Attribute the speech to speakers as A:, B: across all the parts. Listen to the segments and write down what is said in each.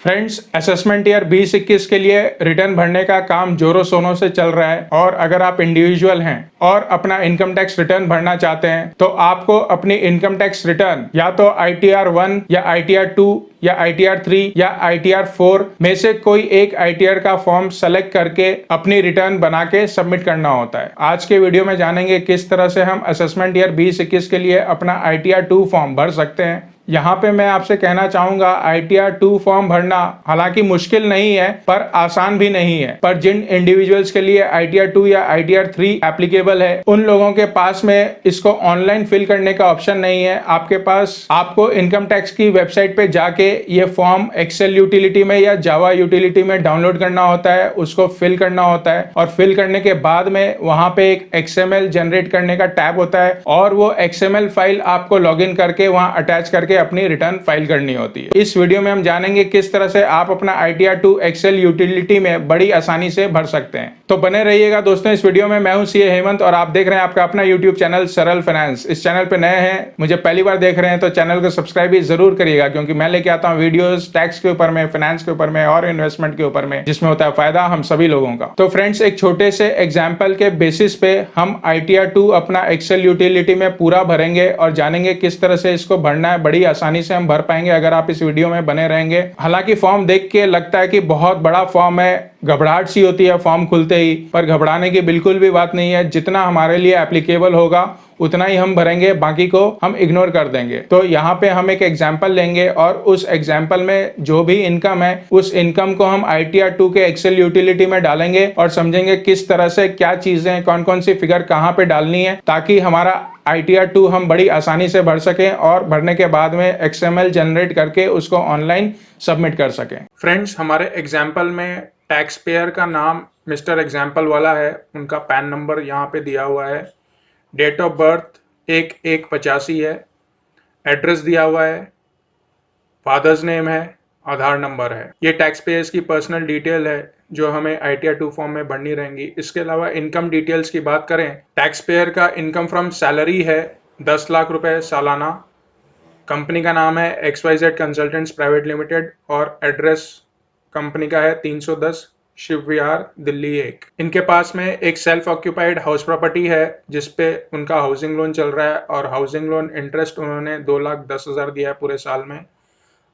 A: Friends, assessment year 2021 के लिए return भरने का काम जोरों शोरों से चल रहा है। और अगर आप इंडिविजुअल हैं और अपना इनकम टैक्स रिटर्न भरना चाहते हैं तो आपको अपनी इनकम टैक्स रिटर्न या तो ITR 1 या ITR 2 या ITR 3 या ITR 4 में से कोई एक ITR का फॉर्म सेलेक्ट करके अपनी रिटर्न बना के सबमिट करना होता है। आज के वीडियो में जानेंगे किस तरह से हम असेसमेंट ईयर 2021 के लिए अपना ITR 2 फॉर्म भर सकते हैं। यहाँ पे मैं आपसे कहना चाहूंगा, ITR 2 फॉर्म भरना हालांकि मुश्किल नहीं है पर आसान भी नहीं है। पर जिन इंडिविजुअल्स के लिए ITR 2 या ITR 3 एप्लीकेबल है उन लोगों के पास में इसको ऑनलाइन फिल करने का ऑप्शन नहीं है। आपके पास आपको इनकम टैक्स की वेबसाइट पे जाके ये फॉर्म एक्सेल यूटिलिटी में या जावा यूटिलिटी में डाउनलोड करना होता है, उसको फिल करना होता है और फिल करने के बाद में वहां पे एक XML जनरेट करने का टैब होता है और वो XML फाइल आपको लॉगिन करके वहां अटैच करके अपनी रिटर्न फाइल करनी होती है। इस वीडियो में हम जानेंगे किस तरह से आप अपना ITR 2 एक्सेल यूटिलिटी में बड़ी आसानी से भर सकते हैं। तो बने रहिएगा दोस्तों इस वीडियो में। मैं हूं CA हेमंत और आप देख रहे हैं आपका अपना YouTube चैनल सरल फाइनेंस। इस चैनल पे नए हैं, मुझे पहली बार देख रहे हैं तो चैनल को सब्सक्राइब भी जरूर करिएगा, क्योंकि मैं लेके आता हूं वीडियोस टैक्स के ऊपर में, फाइनेंस के ऊपर में और इन्वेस्टमेंट के ऊपर में, जिसमें होता है फायदा हम सभी लोगों का। तो फ्रेंड्स, एक छोटे से एग्जाम्पल के बेसिस पे हम ITR 2 अपना एक्सेल यूटिलिटी में पूरा भरेंगे और जानेंगे किस तरह से इसको भरना है। बड़ी आसानी से हम भर पाएंगे अगर आप इस वीडियो में बने रहेंगे। हालांकि फॉर्म देख के लगता है कि बहुत बड़ा फॉर्म है, घबराहट सी होती है फॉर्म खुलते ही, पर घबराने की बिल्कुल भी बात नहीं है। जितना हमारे लिए एप्लीकेबल होगा उतना ही हम भरेंगे, बाकी को हम इग्नोर कर देंगे। तो यहाँ पे हम एक एग्जाम्पल लेंगे और उस एग्जाम्पल में जो भी इनकम है उस इनकम को हम ITR 2 के एक्सेल यूटिलिटी में डालेंगे और समझेंगे किस तरह से क्या चीजें, कौन कौन सी फिगर कहाँ पे डालनी है, ताकि हमारा ITR 2 हम बड़ी आसानी से भर सकें और भरने के बाद में XML जनरेट करके उसको ऑनलाइन सबमिट कर सकें। फ्रेंड्स, हमारे एग्जाम्पल में टैक्स पेयर का नाम मिस्टर एग्जाम्पल वाला है, उनका पैन नंबर यहाँ पे दिया हुआ है, डेट ऑफ बर्थ 1185 है, एड्रेस दिया हुआ है, फादर्स नेम है, आधार नंबर है। ये टैक्स पेयर्स की पर्सनल डिटेल है जो हमें ITR 2 फॉर्म में भरनी रहेंगी। इसके अलावा इनकम डिटेल्स की बात करें, टैक्स पेयर का इनकम फ्रॉम सैलरी है 10 लाख रुपए सालाना, कंपनी का नाम है XYZ कंसल्टेंट्स प्राइवेट लिमिटेड और एड्रेस कंपनी का है 310 शिव विहार दिल्ली 1। इनके पास में एक सेल्फ ऑक्यूपाइड हाउस प्रॉपर्टी है जिसपे उनका हाउसिंग लोन चल रहा है और हाउसिंग लोन इंटरेस्ट उन्होंने 2,10,000 दिया है पूरे साल में।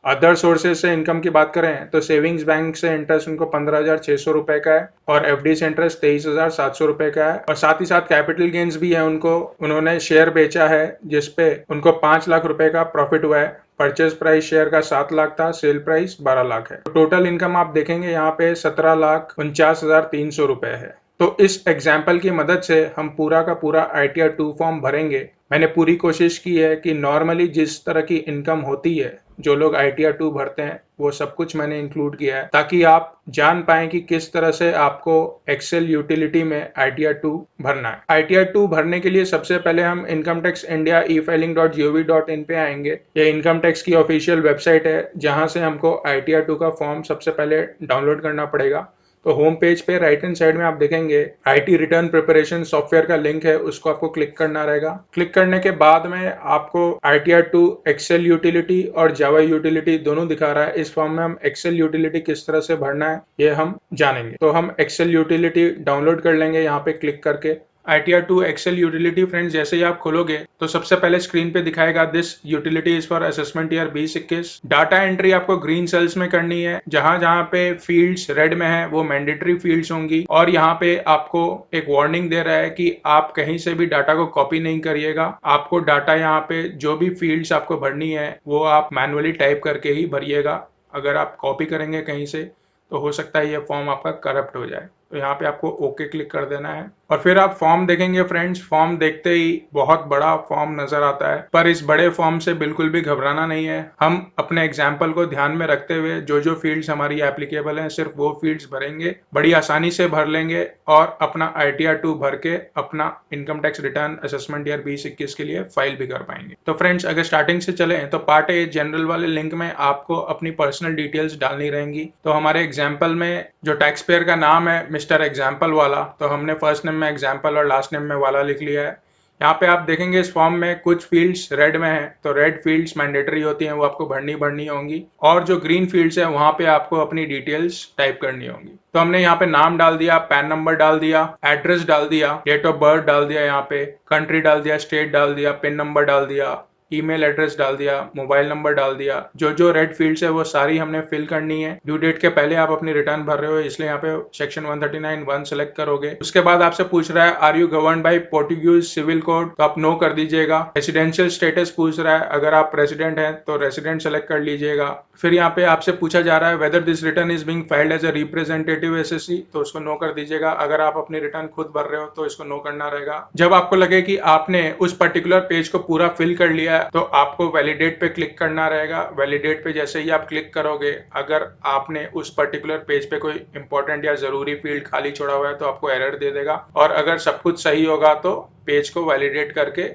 A: अदर सोर्सेज से इनकम की बात करें तो सेविंग्स बैंक से इंटरेस्ट उनको 15,600 रुपए का है और FD से इंटरेस्ट 23,700 रुपए का है और साथ ही साथ कैपिटल गेन्स भी है। उन्होंने शेयर बेचा है जिसपे उनको 5 लाख रुपए का प्रॉफिट हुआ है। परचेज प्राइस शेयर का 7 लाख था, सेल प्राइस 12 लाख है। तो टोटल इनकम आप देखेंगे यहाँ पे 17,49,300 रुपए है। तो इस एग्जाम्पल की मदद से हम पूरा का पूरा ITR 2 फॉर्म भरेंगे। मैंने पूरी कोशिश की है कि नॉर्मली जिस तरह की इनकम होती है जो लोग ITR 2 भरते हैं वो सब कुछ मैंने इंक्लूड किया है, ताकि आप जान पाएं कि किस तरह से आपको एक्सेल यूटिलिटी में ITR 2 भरना है। ITR 2 भरने के लिए सबसे पहले हम इनकम टैक्स इंडिया e-filing.gov.in पे आएंगे। ये इनकम टैक्स की ऑफिशियल वेबसाइट है जहां से हमको ITR 2 का फॉर्म सबसे पहले डाउनलोड करना पड़ेगा। तो होम पेज पे राइट हैंड साइड में आप देखेंगे IT रिटर्न प्रिपरेशन सॉफ्टवेयर का लिंक है, उसको आपको क्लिक करना रहेगा। क्लिक करने के बाद में आपको ITR 2 एक्सेल यूटिलिटी और जावा यूटिलिटी दोनों दिखा रहा है। इस फॉर्म में हम एक्सेल यूटिलिटी किस तरह से भरना है ये हम जानेंगे। तो हम एक्सेल यूटिलिटी डाउनलोड कर लेंगे यहाँ पे क्लिक करके। ITR 2 एक्सेल यूटिलिटी फ्रेंड्स जैसे ही आप खोलोगे तो सबसे पहले स्क्रीन पे दिखाएगा this utility is for assessment year 2021। Data entry आपको ग्रीन सेल्स में करनी है। जहां जहां पे फील्ड्स रेड में है वो मैंडेटरी फील्ड्स होंगी और यहाँ पे आपको एक वार्निंग दे रहा है कि आप कहीं से भी डाटा को कॉपी नहीं करिएगा। आपको डाटा यहाँ पे जो भी फील्ड्स आपको भरनी है वो आप मैनुअली टाइप करके ही भरिएगा। अगर आप कॉपी करेंगे कहीं से तो हो सकता है ये फॉर्म आपका करप्ट हो जाए। तो यहाँ पे आपको ओके क्लिक कर देना है और फिर आप फॉर्म देखेंगे। फ्रेंड्स, फॉर्म देखते ही बहुत बड़ा फॉर्म नजर आता है, पर इस बड़े फॉर्म से बिल्कुल भी घबराना नहीं है। हम अपने एग्जाम्पल को ध्यान में रखते हुए जो जो फील्ड्स हमारी एप्लीकेबल हैं सिर्फ वो फील्ड्स भरेंगे, बड़ी आसानी से भर लेंगे और अपना ITR 2 भर के अपना income tax return assessment year 2021 के लिए फाइल भी कर पाएंगे। तो फ्रेंड्स, अगर स्टार्टिंग से चले तो पार्ट ए जनरल वाले लिंक में आपको अपनी पर्सनल डिटेल्स डालनी रहेंगी। तो हमारे एग्जाम्पल में जो टैक्स पेयर का नाम है मिस्टर एग्जाम्पल वाला, तो हमने फर्स्ट नेम में एग्जाम्पल और लास्ट नेम में वाला लिख लिया है। यहाँ पे आप देखेंगे इस फॉर्म में कुछ फील्ड्स रेड में है, तो रेड फील्ड्स मैंडेटरी होती हैं, वो आपको भरनी होंगी, और जो ग्रीन फील्ड्स है वहां पे आपको अपनी डिटेल्स टाइप करनी होंगी। तो हमने यहाँ पे नाम डाल दिया, पैन नंबर डाल दिया, एड्रेस डाल दिया, डेट ऑफ बर्थ डाल दिया, यहाँ पे कंट्री डाल दिया, स्टेट डाल दिया, पिन नंबर डाल दिया, ईमेल एड्रेस डाल दिया, मोबाइल नंबर डाल दिया। जो जो रेड फील्ड्स है वो सारी हमने फिल करनी है। ड्यू डेट के पहले आप अपनी रिटर्न भर रहे हो, इसलिए यहाँ पे सेक्शन 139(1) सेलेक्ट करोगे। उसके बाद आपसे पूछ रहा है are you govern by Portuguese civil code, तो आप नो कर दीजिएगा। रेसिडेंशियल स्टेटस पूछ रहा है, अगर आप रेसिडेंट हैं तो रेसिडेंट सेलेक्ट कर लीजिएगा। फिर यहाँ पे आपसे पूछा जा रहा है whether this return is being filed as a representative SSC, तो उसको नो कर दीजिएगा। अगर आप अपनी रिटर्न खुद भर रहे हो तो इसको नो करना रहेगा। जब आपको लगे कि आपने उस पर्टिकुलर पेज को पूरा फिल कर लिया है तो आपको वैलिडेट पे क्लिक करना रहेगा। वैलिडेट पे जैसे ही आप क्लिक करोगे, अगर आपने उस पर्टिकुलर पेज पे कोई इंपॉर्टेंट या जरूरी फील्ड खाली छोड़ा हुआ है तो आपको एरर दे देगा, और अगर सब कुछ सही होगा तो पेज को वैलिडेट करके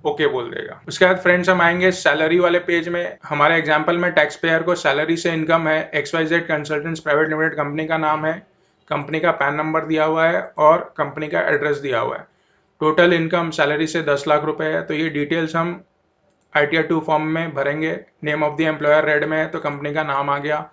A: ओके बोल देगा। उसके बाद फ्रेंड्स हम आएंगे सैलरी वाले पेज में। हमारे एग्जांपल में टैक्स पेयर को सैलरी से इनकम है, XYZ consultants private limited company का नाम है, कंपनी का पैन नंबर दिया हुआ है और कंपनी का एड्रेस दिया हुआ है। टोटल इनकम सैलरी से 10 लाख रुपए है, तो ये डिटेल्स हम ITR 2 फॉर्म में भरेंगे। Name of the employer red में है तो कंपनी का नाम आ गया।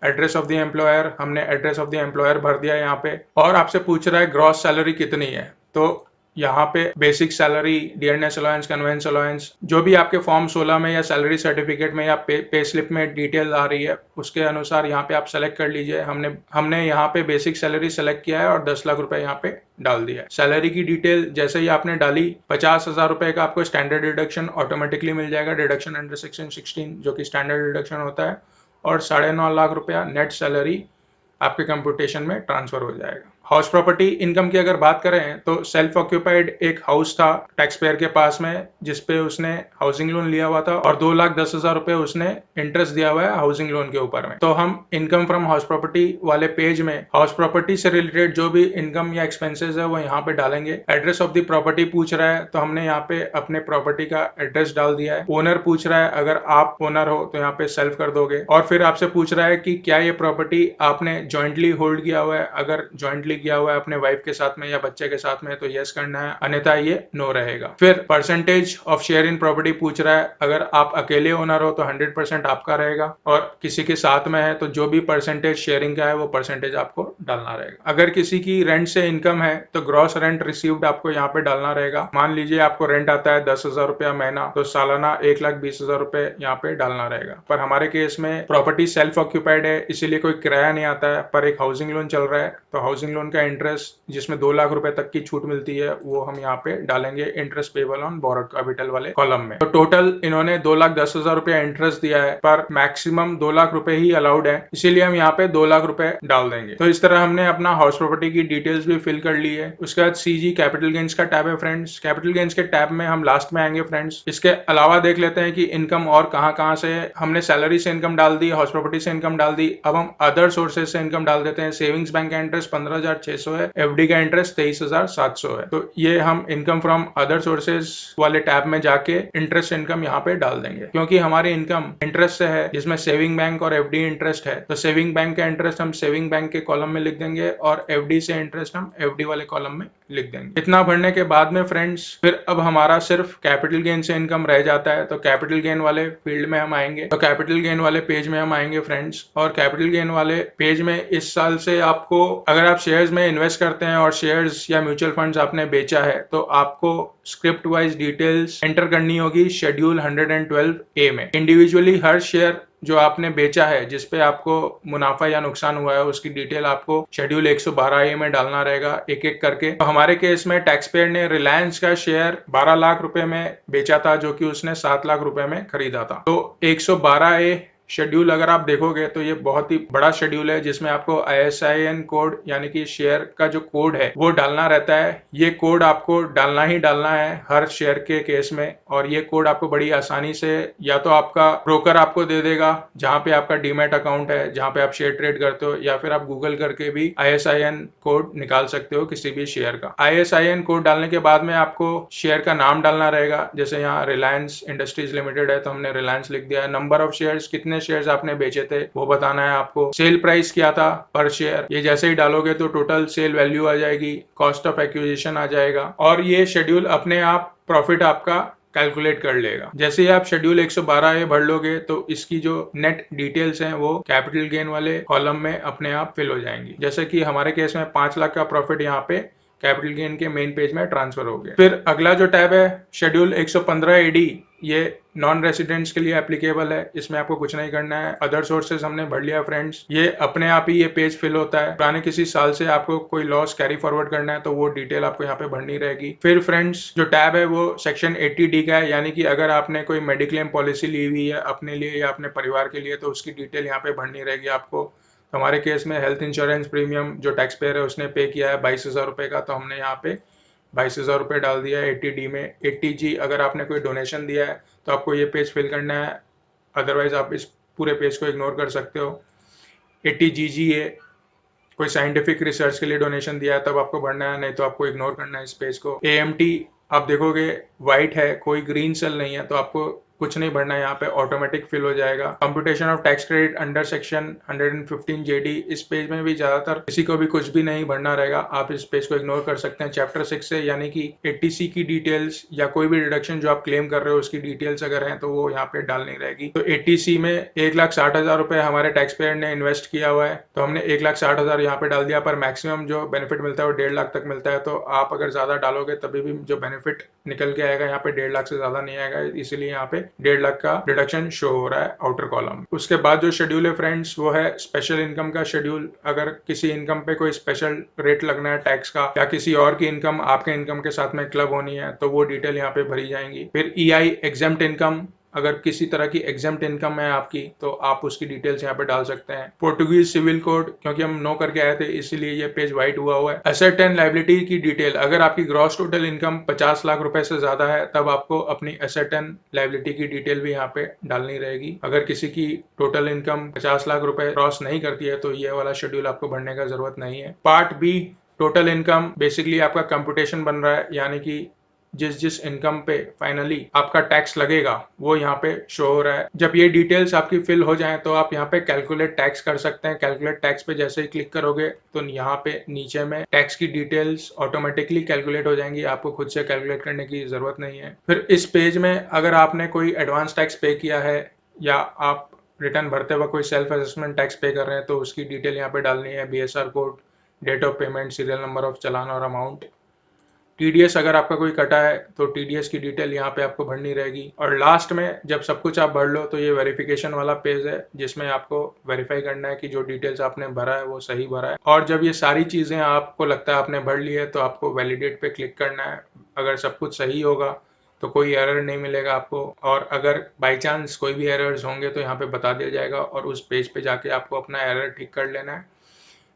A: एड्रेस ऑफ द एम्प्लॉयर, हमने एड्रेस ऑफ द एम्प्लॉयर भर दिया यहाँ पे। और आपसे पूछ रहा है ग्रॉस सैलरी कितनी है, तो यहाँ पे basic salary, dearness allowance, convince allowance, जो भी आपके फॉर्म 16 में या सैलरी सर्टिफिकेट में या पे स्लिप में डिटेल आ रही है उसके अनुसार यहाँ पे आप सेलेक्ट कर लीजिए। हमने यहाँ पे बेसिक सैलरी सेलेक्ट किया है और 10 लाख रुपए यहाँ पे डाल दिया है। सैलरी की डिटेल जैसे ही आपने डाली, 50,000 रुपए का आपको स्टैंडर्ड डिडक्शन ऑटोमेटिकली मिल जाएगा, डिडक्शन अंडर सेक्शन 16 जो कि स्टैंडर्ड डिडक्शन होता है, और 9.5 लाख रुपया नेट सैलरी आपके कंप्यूटेशन में ट्रांसफर हो जाएगा। हाउस प्रॉपर्टी इनकम की अगर बात करें तो सेल्फ ऑक्यूपाइड एक हाउस था टैक्स पेयर के पास में, जिसपे उसने हाउसिंग लोन लिया हुआ था और 2,10,000 रुपए उसने इंटरेस्ट दिया हुआ है हाउसिंग लोन के ऊपर में। तो हम इनकम फ्रॉम हाउस प्रॉपर्टी वाले पेज में हाउस प्रॉपर्टी से रिलेटेड जो भी इनकम या एक्सपेंसेस है वो यहाँ पे डालेंगे। एड्रेस ऑफ द प्रॉपर्टी पूछ रहा है तो हमने यहाँ पे अपने प्रॉपर्टी का एड्रेस डाल दिया है। ओनर पूछ रहा है, अगर आप ओनर हो तो यहाँ पे सेल्फ कर दोगे। और फिर आपसे पूछ रहा है कि क्या ये प्रॉपर्टी आपने ज्वाइंटली होल्ड किया हुआ है, अगर ज्वाइंटली किया हुआ है अपने वाइफ के साथ में या बच्चे के साथ में तो यस करना है, अन्यथा ये नो रहेगा। फिर percentage of share in property पूछ रहा है, अगर आप अकेले ओनर हो तो 100% आपका रहेगा, और किसी के साथ में है तो जो भी परसेंटेज शेयरिंग का है वो परसेंटेज आपको डालना रहेगा। अगर किसी की रेंट से इनकम है तो ग्रॉस रेंट रिसीव्ड आपको यहाँ पे डालना रहेगा। मान लीजिए आपको रेंट आता है 10,000 रुपया महीना, तो सालाना 1,20,000 रुपए यहाँ पे डालना रहेगा। पर हमारे केस में प्रॉपर्टी सेल्फ ऑक्यूपाइड है, इसीलिए कोई किराया नहीं आता है, पर एक हाउसिंग लोन चल रहा है, तो हाउसिंग लोन का इंटरेस्ट जिसमें 2 लाख रुपए तक की छूट मिलती है वो हम यहाँ पे डालेंगे interest payable on borrowed capital वाले कॉलम में। तो टोटल इन्होंने 2,10,000 रुपया इंटरेस्ट दिया है, पर मैक्सिमम 2 लाख रुपए ही अलाउड है, इसीलिए हम यहाँ पे 2 लाख रुपए डाल देंगे। तो इस तरह हमने अपना हाउस प्रॉपर्टी की डिटेल्स भी फिल कर ली है। उसके बाद CG कैपिटल गेन्स का टैब है फ्रेंड्स। कैपिटल गेन्स के टैब में हम लास्ट में आएंगे फ्रेंड्स। इसके अलावा देख लेते हैं कि इनकम और कहाँ से है। हमने सैलरी से इनकम डाल दी, हाउस प्रॉपर्टी से इनकम डाल दी, अब हम अदर सोर्सेज से इनकम डाल देते हैं। सेविंग्स बैंक का इंटरेस्ट 15,600 है, FD का इंटरेस्ट 23,700 है। तो ये हम इनकम फ्रॉम अदर सोर्सेज वाले टैब में जाके इंटरेस्ट इनकम यहाँ पे डाल देंगे, क्योंकि हमारी इनकम इंटरेस्ट से है जिसमें सेविंग बैंक और FD इंटरेस्ट है, तो सेविंग बैंक का इंटरेस्ट हम सेविंग बैंक के कॉलम में लिख देंगे और FD से इंटरेस्ट हम FD वाले कॉलम में लिख देंगे। इतना भरने के बाद में फ्रेंड्स फिर अब हमारा सिर्फ कैपिटल गेन से इनकम रह जाता है, तो कैपिटल गेन वाले फील्ड में हम आएंगे। तो कैपिटल गेन वाले पेज में हम आएंगे फ्रेंड्स, और कैपिटल गेन वाले पेज में इस साल से आपको, अगर आप शेयर्स में इन्वेस्ट करते हैं और शेयर्स या म्यूचुअल फंड्स आपने बेचा है, तो आपको स्क्रिप्ट वाइज डिटेल्स एंटर करनी होगी शेड्यूल 112A में। इंडिविजुअली हर शेयर जो आपने बेचा है जिसपे आपको मुनाफा या नुकसान हुआ है उसकी डिटेल आपको शेड्यूल 112A में डालना रहेगा एक एक करके। तो हमारे केस में टैक्स पेयर ने रिलायंस का शेयर 12 लाख रुपए में बेचा था, जो कि उसने 7 लाख रुपए में खरीदा था। तो 112A शेड्यूल अगर आप देखोगे तो ये बहुत ही बड़ा शेड्यूल है, जिसमें आपको ISIN कोड यानी कि शेयर का जो कोड है वो डालना रहता है। ये कोड आपको डालना ही डालना है हर शेयर के केस में, और ये कोड आपको बड़ी आसानी से या तो आपका ब्रोकर आपको दे देगा जहां पे आपका डीमैट अकाउंट है, जहां पे आप शेयर ट्रेड करते हो, या फिर आप गूगल करके भी ISIN कोड निकाल सकते हो किसी भी शेयर का। ISIN कोड डालने के बाद में आपको शेयर का नाम डालना रहेगा। जैसे यहाँ रिलायंस इंडस्ट्रीज लिमिटेड है तो हमने रिलायंस लिख दिया है। नंबर ऑफ शेयर्स, कितने शेयर्स आपने बेचे थे वो बताना है आपको। सेल प्राइस क्या था पर शेयर, ये जैसे ही डालोगे तो टोटल सेल वैल्यू आ जाएगी, कॉस्ट ऑफ एक्विजिशन आ जाएगा, और ये शेड्यूल अपने आप प्रॉफिट आपका कैलकुलेट कर लेगा। जैसे ही आप शेड्यूल 112A भर लोगे तो इसकी जो नेट डिटेल्स हैं वो कैपिटल गेन वाले कॉलम में अपने आप फिल हो जाएंगी। जैसे कि हमारे केस में 5 लाख का प्रॉफिट यहाँ पे कैपिटल गेन के मेन पेज में ट्रांसफर हो गया। फिर अगला जो टैब है शेड्यूल 115AD, ये नॉन रेसिडेंट्स के लिए एप्लीकेबल है। इसमें आपको कुछ नहीं करना है। अदर सोर्सेज हमने भर लिया फ्रेंड्स। ये अपने आप ही ये पेज फिल होता है। पुराने किसी साल से आपको कोई लॉस कैरी फॉरवर्ड करना है तो वो डिटेल आपको यहाँ पे भरनी रहेगी। फिर फ्रेंड्स जो टैब है वो सेक्शन 80D का है, यानी कि अगर आपने कोई मेडिक्लेम पॉलिसी ली हुई है अपने लिए या अपने परिवार के लिए तो उसकी डिटेल यहाँ पे भरनी रहेगी आपको। हमारे केस में हेल्थ इंश्योरेंस प्रीमियम जो टैक्स पेयर है उसने पे किया है 22,000 रुपए का, तो हमने यहाँ पे 22,000 रुपये डाल दिया है 80D में। 80G अगर आपने कोई डोनेशन दिया है तो आपको ये पेज फिल करना है, अदरवाइज आप इस पूरे पेज को इग्नोर कर सकते हो। 80GG है, कोई साइंटिफिक रिसर्च के लिए डोनेशन दिया है तब आपको भरना है, नहीं तो आपको इग्नोर करना है इस पेज को। AMT आप देखोगे व्हाइट है, कोई ग्रीन सेल नहीं है, तो आपको कुछ नहीं भरना है, यहाँ पे ऑटोमेटिक फिल हो जाएगा। Computation of tax credit under section 115JD, इस पेज में भी ज्यादातर किसी को भी कुछ भी नहीं भरना रहेगा, आप इस पेज को इग्नोर कर सकते हैं। चैप्टर 6 से यानी कि 80C की डिटेल्स या कोई भी डिडक्शन जो आप क्लेम कर रहे हो उसकी डिटेल्स अगर है तो वो यहाँ पे डालनी रहेगी। तो 80C में 1,60,000 रुपए हमारे टैक्स पेयर ने इन्वेस्ट किया हुआ है, तो हमने 1,60,000 यहाँ पे डाल दिया। पर मैक्सिमम जो बेनिफिट मिलता है वो 1.5 लाख तक मिलता है, तो आप अगर ज्यादा डालोगे तभी भी जो बेनिफिट निकल के आएगा यहाँ पे 1.5 लाख से ज्यादा नहीं आएगा, इसीलिए यहाँ पे 1.5 लाख का डिडक्शन शो हो रहा है आउटर कॉलम। उसके बाद जो शेड्यूल है फ्रेंड्स वो है स्पेशल इनकम का शेड्यूल। अगर किसी इनकम पे कोई स्पेशल रेट लगना है टैक्स का या किसी और की इनकम आपके इनकम के साथ में क्लब होनी है तो वो डिटेल यहाँ पे भरी जाएंगी। फिर EI एग्जेम्प्ट इनकम, अगर किसी तरह की एग्जेम्प्ट इनकम है आपकी तो आप उसकी डिटेल्स यहाँ पे डाल सकते हैं। पोर्टुगीज सिविल कोड, क्योंकि हम नो करके आए थे इसीलिए ये पेज व्हाइट हुआ है। एसेट एंड लायबिलिटी की डिटेल, अगर आपकी ग्रॉस टोटल इनकम 50 लाख रुपए से ज्यादा है तब आपको अपनी एसेट एंड लायबिलिटी की डिटेल भी यहाँ पे डालनी रहेगी। अगर किसी की टोटल इनकम 50 लाख रुपए क्रॉस नहीं करती है तो ये वाला शेड्यूल आपको भरने का जरूरत नहीं है। Part B total income, basically आपका कंप्यूटेशन बन रहा है, यानी कि जिस इनकम पे फाइनली आपका टैक्स लगेगा वो यहाँ पे शो हो रहा है। जब ये डिटेल्स आपकी फिल हो जाए तो आप यहाँ पे कैलकुलेट टैक्स कर सकते हैं। कैलकुलेट टैक्स पे जैसे ही क्लिक करोगे तो यहाँ पे नीचे में टैक्स की डिटेल्स ऑटोमेटिकली कैलकुलेट हो जाएंगी, आपको खुद से कैलकुलेट करने की जरूरत नहीं है। फिर इस पेज में अगर आपने कोई एडवांस टैक्स पे किया है या आप रिटर्न भरते वक्त कोई सेल्फ असेसमेंट टैक्स पे कर रहे हैं तो उसकी डिटेल यहाँ पे डालनी है। BSR code, date of payment, serial number of challan और अमाउंट। TDS अगर आपका कोई कटा है तो TDS की डिटेल यहाँ पे आपको भरनी रहेगी। और लास्ट में जब सब कुछ आप भर लो तो ये वेरिफिकेशन वाला पेज है जिसमें आपको वेरीफाई करना है कि जो डिटेल्स आपने भरा है वो सही भरा है। और जब ये सारी चीजें आपको लगता है आपने भर ली है तो आपको वैलिडेट पे क्लिक करना है। अगर सब कुछ सही होगा तो कोई एरर नहीं मिलेगा आपको, और अगर बाई चांस कोई भी एरर्स होंगे तो यहाँ पे बता दिया जाएगा और उस पेज पे जाके आपको अपना एरर ठीक कर लेना है।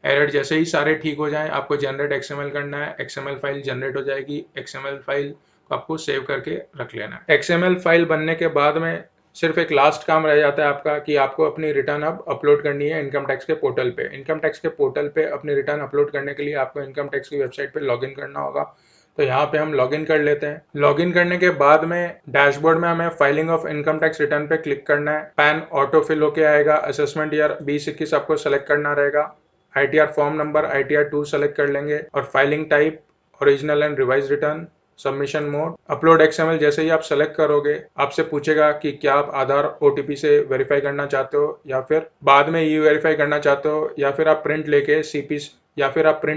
A: एरर जैसे ही सारे ठीक हो जाएं आपको जनरेट XML करना है। XML फाइल जनरेट हो जाएगी। XML फाइल को आपको सेव करके रख लेना है। XML फाइल बनने के बाद में सिर्फ एक लास्ट काम रह जाता है आपका कि आपको अपनी रिटर्न अब अपलोड करनी है इनकम टैक्स के पोर्टल पे। इनकम टैक्स के पोर्टल पे अपनी रिटर्न अपलोड करने के लिए आपको इनकम टैक्स की वेबसाइट पे लॉगिन करना होगा। तो यहाँ पे हम लॉगिन कर लेते हैं। लॉगिन करने के बाद में डैशबोर्ड में हमें filing of income tax return पे क्लिक करना है। पैन ऑटो फिल होके आएगा। असेसमेंट ईयर 2021 आपको सेलेक्ट करना रहेगा। ITR form number ITR 2 select कर लेंगे और filing type original and revise return. Submission mode, upload XML जैसे ही आप सेलेक्ट करोगे आपसे पूछेगा कि क्या आप आधार OTP से वेरीफाई करना चाहते हो या फिर बाद में ई वेरीफाई करना चाहते हो, या फिर आप प्रिंट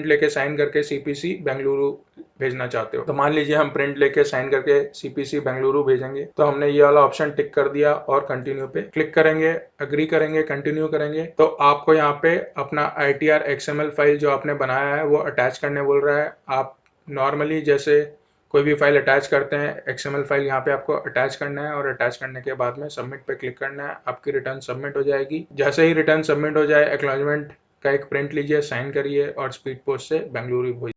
A: लेके साइन करके CPC बेंगलुरु भेजना चाहते हो। तो मान लीजिए हम प्रिंट लेके साइन करके CPC बेंगलुरु भेजेंगे, तो हमने ये वाला ऑप्शन टिक कर दिया और कंटिन्यू पे क्लिक करेंगे, अग्री करेंगे, कंटिन्यू करेंगे। तो आपको यहाँ पे अपना ITR XML फाइल जो आपने बनाया है वो अटैच करने बोल रहा है। आप नॉर्मली जैसे कोई भी फाइल अटैच करते हैं XML फाइल यहाँ पे आपको अटैच करना है और अटैच करने के बाद में सबमिट पे क्लिक करना है। आपकी रिटर्न सबमिट हो जाएगी। जैसे ही रिटर्न सबमिट हो जाए एक्नॉलेजमेंट का एक प्रिंट लीजिए, साइन करिए और स्पीड पोस्ट से बेंगलुरु